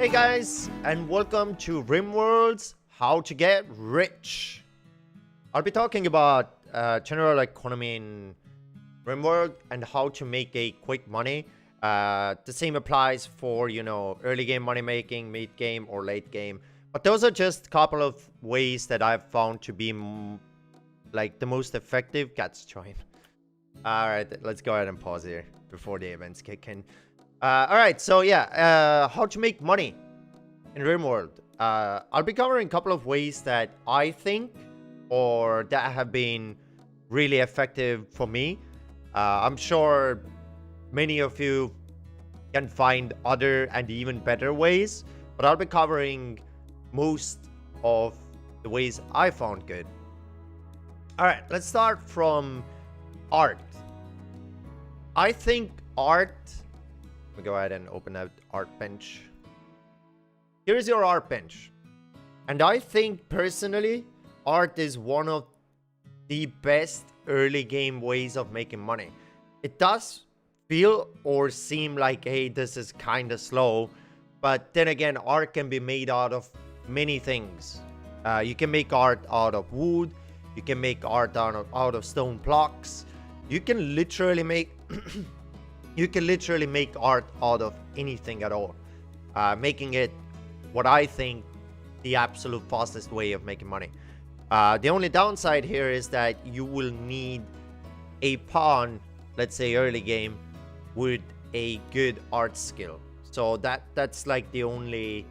Hey guys, and welcome to Rimworld's How to Get Rich. I'll be talking about general economy in Rimworld and how to make a quick money. The same applies for, early game money making, mid game, or late game. But those are just a couple of ways that I've found to be the most effective. Cats join. Alright, let's go ahead and pause here before the events kick in. Alright, so yeah, how to make money in Rimworld. I'll be covering a couple of ways that I think or that have been really effective for me. I'm sure many of you can find other and even better ways, but I'll be covering most of the ways I found good. Alright, let's start from art. I think art... Let me go ahead and open that art bench. Here's your art bench. And I think, personally, art is one of the best early game ways of making money. It does feel or seem like, hey, this is kind of slow. But then again, art can be made out of many things. You can make art out of wood. You can make art out of stone blocks. You can literally make... You can literally make art out of anything at all, making it what I think the absolute fastest way of making money. The only downside here is that you will need a pawn, let's say early game, with a good art skill. So that's like the only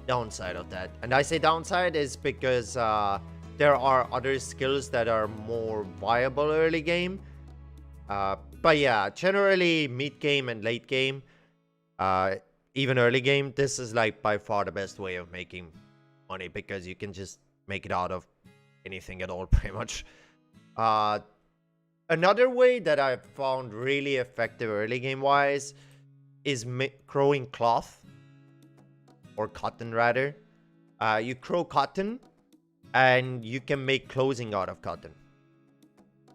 downside of that. And I say downside is because there are other skills that are more viable early game. But yeah, generally mid game and late game, even early game, this is like by far the best way of making money because you can just make it out of anything at all, pretty much. Another way that I've found really effective early game wise is growing cloth or cotton rather. You grow cotton and you can make clothing out of cotton.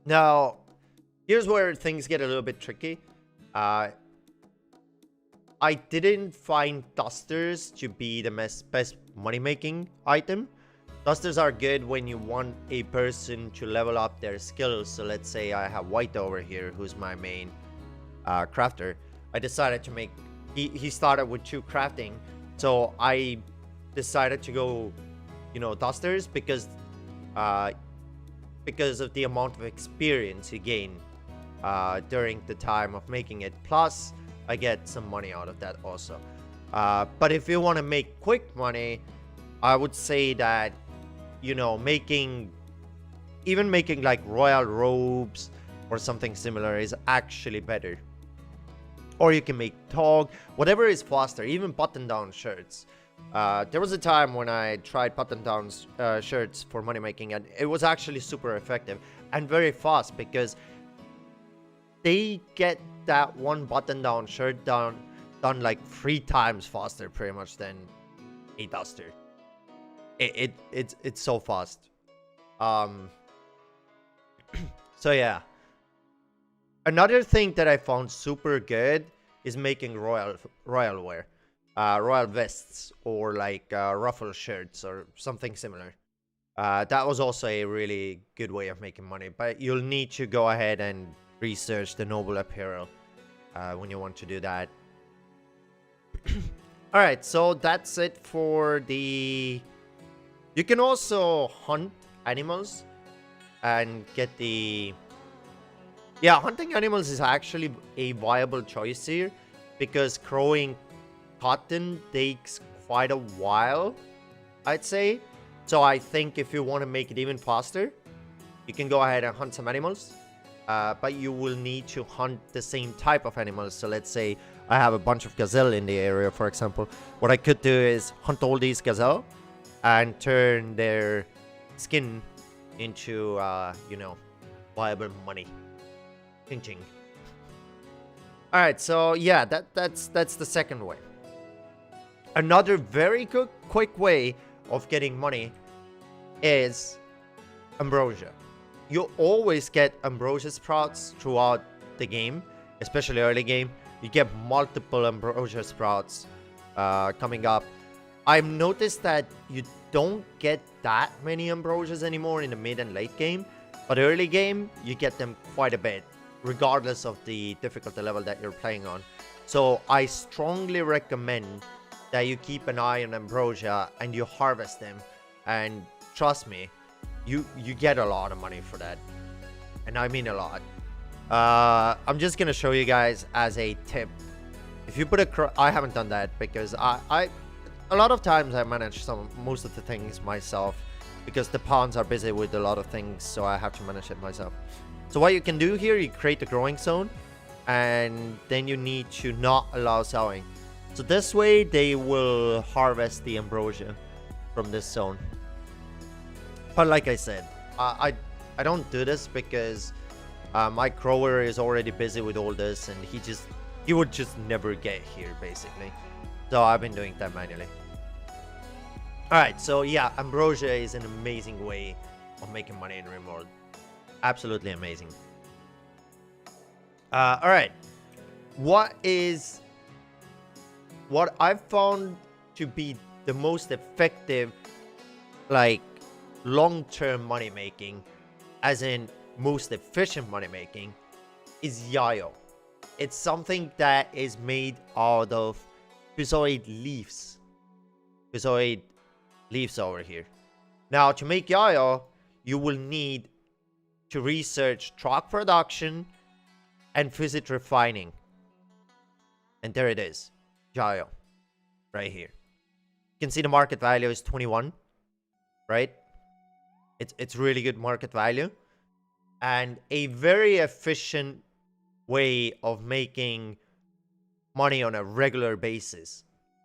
Now, here's where things get a little bit tricky. I didn't find dusters to be the best money-making item. Dusters are good when you want a person to level up their skills. So let's say I have White over here, who's my main crafter. I decided to make... He started with 2 crafting. So I decided to go, dusters because of the amount of experience you gain during the time of making it. Plus, I get some money out of that also. But if you want to make quick money, I would say that, making like royal robes or something similar is actually better. Or you can make tog, whatever is faster, even button-down shirts. There was a time when I tried button-down shirts for money making, and it was actually super effective and very fast because they get that one button-down shirt done like 3 times faster, pretty much, than a duster. It's so fast. So yeah. Another thing that I found super good is making royal wear, royal vests, or like ruffle shirts or something similar. That was also a really good way of making money, but you'll need to go ahead and research the noble apparel when you want to do that. Alright, so that's it for the... You can also hunt animals and get the... Yeah, hunting animals is actually a viable choice here because growing cotton takes quite a while, I'd say. So I think if you want to make it even faster, you can go ahead and hunt some animals. But you will need to hunt the same type of animals. So let's say I have a bunch of gazelle in the area, for example. What I could do is hunt all these gazelle and turn their skin into, viable money. Ching. Alright, so yeah, that's the second way. Another very quick way of getting money is Ambrosia. You always get Ambrosia sprouts throughout the game, especially early game. You get multiple Ambrosia sprouts coming up. I've noticed that you don't get that many Ambrosias anymore in the mid and late game, but early game, you get them quite a bit, regardless of the difficulty level that you're playing on. So I strongly recommend that you keep an eye on Ambrosia and you harvest them. And trust me, you get a lot of money for that. And I mean a lot. I'm just going to show you guys as a tip. If you put I haven't done that because a lot of times I manage most of the things myself because the pawns are busy with a lot of things, so I have to manage it myself. So what you can do here, you create the growing zone, and then you need to not allow sowing. So this way they will harvest the Ambrosia from this zone. But like I said, I don't do this because my grower is already busy with all this, and he would just never get here basically. So I've been doing that manually. Alright, so yeah, Ambrosia is an amazing way of making money in Rimworld. Absolutely amazing. Alright, what I've found to be the most effective, like, long-term money making, as in most efficient money making, is Yoyo. It's something that is made out of Puzoid leaves. Puzoid leaves over here. Now, to make Yoyo, you will need to research truck production and visit refining. And there it is, Yoyo, right here. You can see the market value is 21, right? It's really good market value and a very efficient way of making money on a regular basis.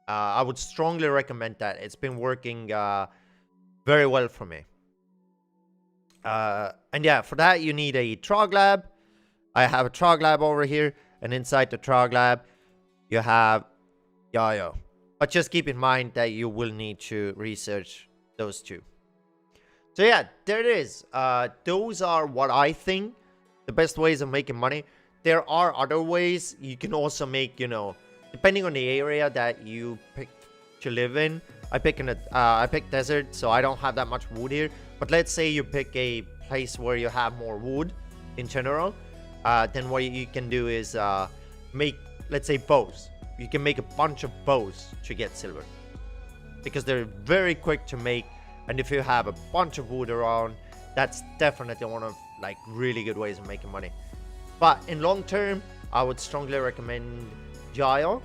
I would strongly recommend that. It's been working very well for me. And yeah, for that you need a Trog Lab. I have a Trog Lab over here, and inside the Trog Lab you have Yoyo. But just keep in mind that you will need to research those two. So yeah, there it is. Those are what I think the best ways of making money. There are other ways you can also make, you know, depending on the area that you pick to live in. I pick desert, so I don't have that much wood here. But let's say you pick a place where you have more wood in general. Then what you can do is make, let's say, bows. You can make a bunch of bows to get silver, because they're very quick to make. And if you have a bunch of wood around, that's definitely one of, like, really good ways of making money. But in long term, I would strongly recommend Yoyo.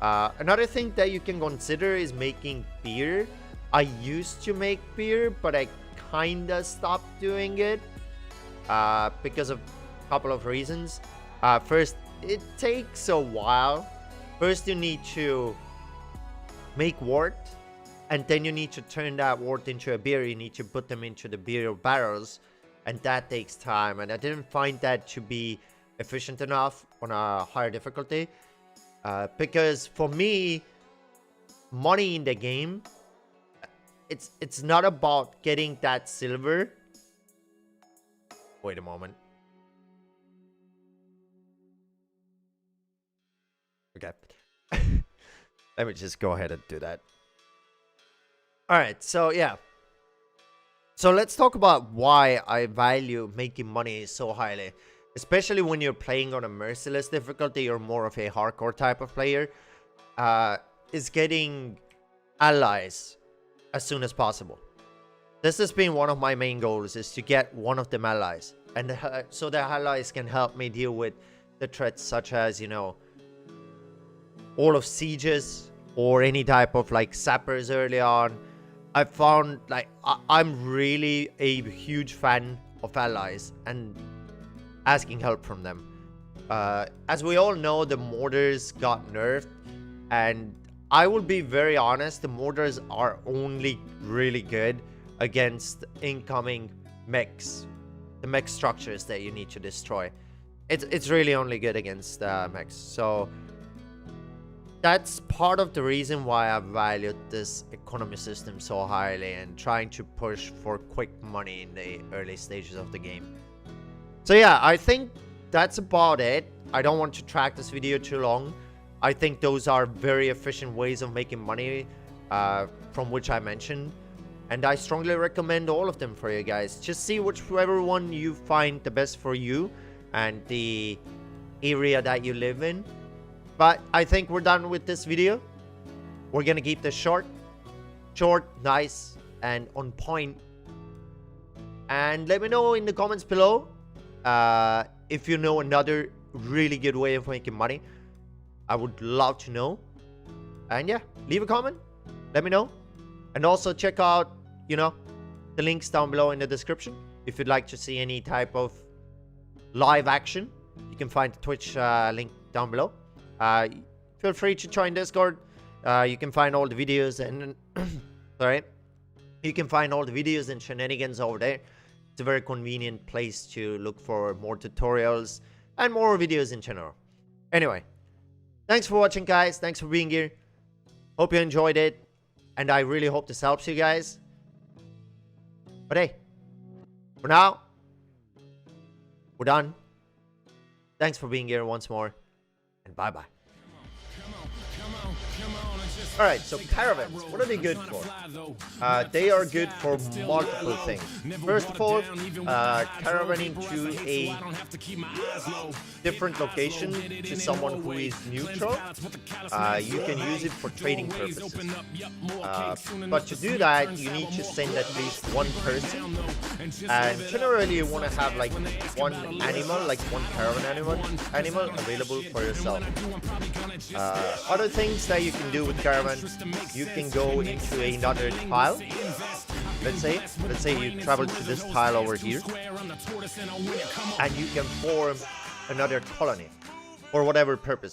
Another thing that you can consider is making beer. I used to make beer, but I kinda stopped doing it because of a couple of reasons. First, it takes a while. First, you need to make wort, and then you need to turn that wort into a beer. You need to put them into the beer barrels, and that takes time. And I didn't find that to be efficient enough on a higher difficulty, because for me, money in the game, it's not about getting that silver. Wait a moment. Okay. Let me just go ahead and do that. Alright, so yeah. So let's talk about why I value making money so highly. Especially when you're playing on a merciless difficulty or more of a hardcore type of player. Is getting allies as soon as possible. This has been one of my main goals, is to get one of them allies. And so the allies can help me deal with the threats such as, you know, all of sieges or any type of, like, sappers early on. I found, like, I'm really a huge fan of allies and asking help from them. As we all know, the mortars got nerfed, and I will be very honest, the mortars are only really good against incoming mechs, the mech structures that you need to destroy. It's really only good against mechs. So that's part of the reason why I valued this economy system so highly and trying to push for quick money in the early stages of the game. So yeah, I think that's about it. I don't want to track this video too long. I think those are very efficient ways of making money, from which I mentioned. And I strongly recommend all of them for you guys. Just see whichever one you find the best for you and the area that you live in. But I think we're done with this video. We're gonna keep this short, nice, and on point. And let me know in the comments below if you know another really good way of making money. I would love to know. And yeah, leave a comment, let me know. And also check out, you know, the links down below in the description. If you'd like to see any type of live action, you can find the Twitch link down below. Feel free to join Discord. You can find all the videos and sorry, you can find all the videos and shenanigans over there. It's a very convenient place to look for more tutorials and more videos in general. Anyway, thanks for watching, guys. Thanks for being here. Hope you enjoyed it, and I really hope this helps you guys. But hey, for now, we're done. Thanks for being here once more, and bye-bye. Alright, so caravans, what are they good for? They are good for multiple things. First of all, caravanning to a different location to someone who is neutral. You can use it for trading purposes. But to do that, you need to send at least one person. And generally you want to have like one animal, like one caravan animal available for yourself. Other things that you can do with caravan, you can go into another tile. Let's say you travel to this tile over here, and you can form another colony for whatever purpose.